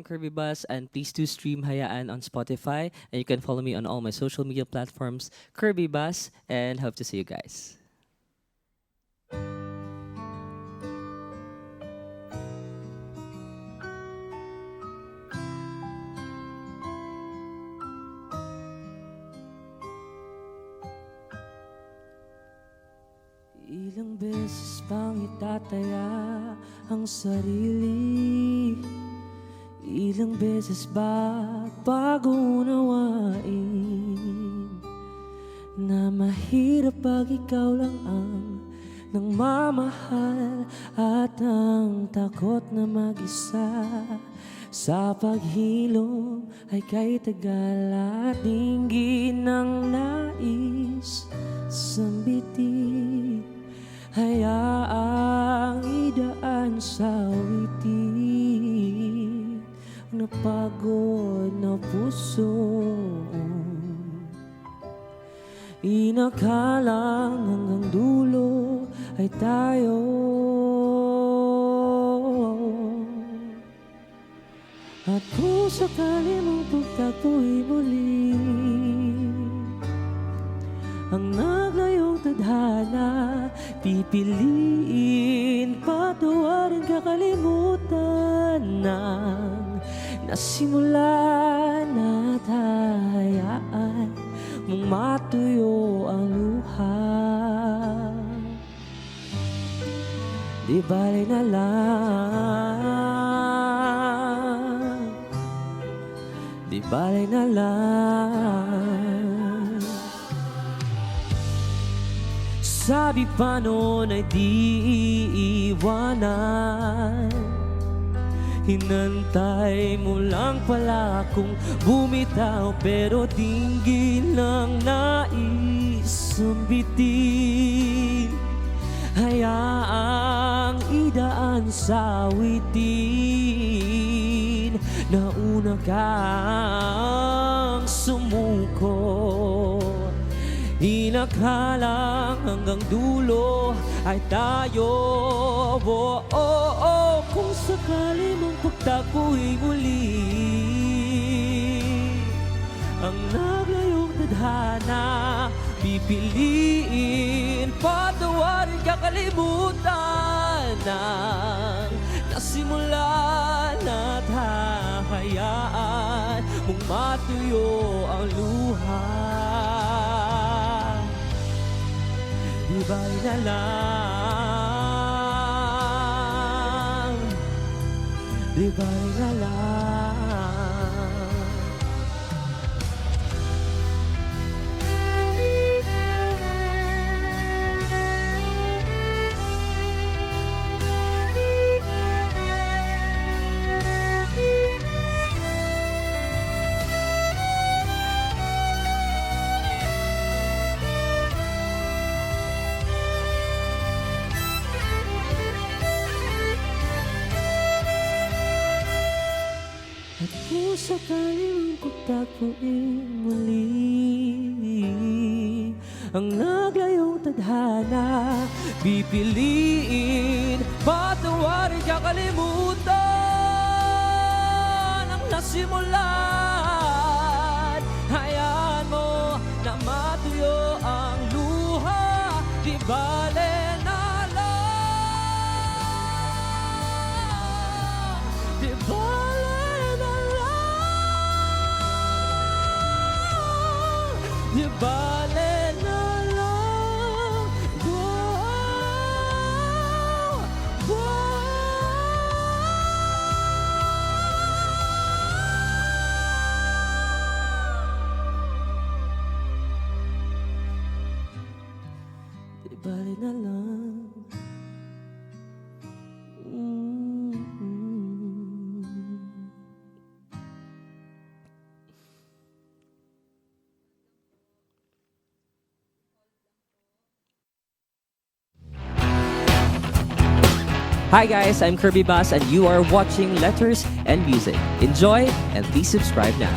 Kirby Bus, and please do stream Hayaan on Spotify. And you can follow me on all my social media platforms, Kirby Bus, and hope to see you guys. Ilang beses bang itataya ang sarili? Ilang beses ba bago unawain na mahirap pag ikaw lang ang nangmamahal at ang takot na mag-isa sa paghilom ay kay tagal at dinggin ng nais sambitin. Hayaang idaan sa witin ang napagod na puso. Inakalang hanggang dulo ay tayo. At kung sakali mong pagtagpu'y muli ang naglayong tadhana, pipiliin, patawarin, kakalimutan ng nasimulan at hayaan mong matuyo ang luha. Di bali na lang, di bali na lang. Sabi pa noon ay di iiwanan, hinantay mo lang pala akong bumitaw, pero dinggin lang nais sumbitin. Hayaang idaan sa witin, nauna kang sumuko. Inakalang hanggang dulo ay tayo. Oh, oh, oh, kung sakali mong pagtagpu'y muli ang naglayong tadhana, pipiliin, patawarin, kakalimutan ng nasimulan at hahayaan mong matuyo ang luha. Di bali na lang, di bali na lang. At kung sakaling pagtagpuin muli ang naglayong tadhana, pipiliin, patawarin, kakalimutan ang nasimulan. Hayaan mo na matuyo ang luha, di bale na lang, di bale. Di bale na lang, wow, wow. Di bale na lang. Hi guys, I'm Kirby Bus and you are watching Letters and Music. Enjoy and please subscribe now.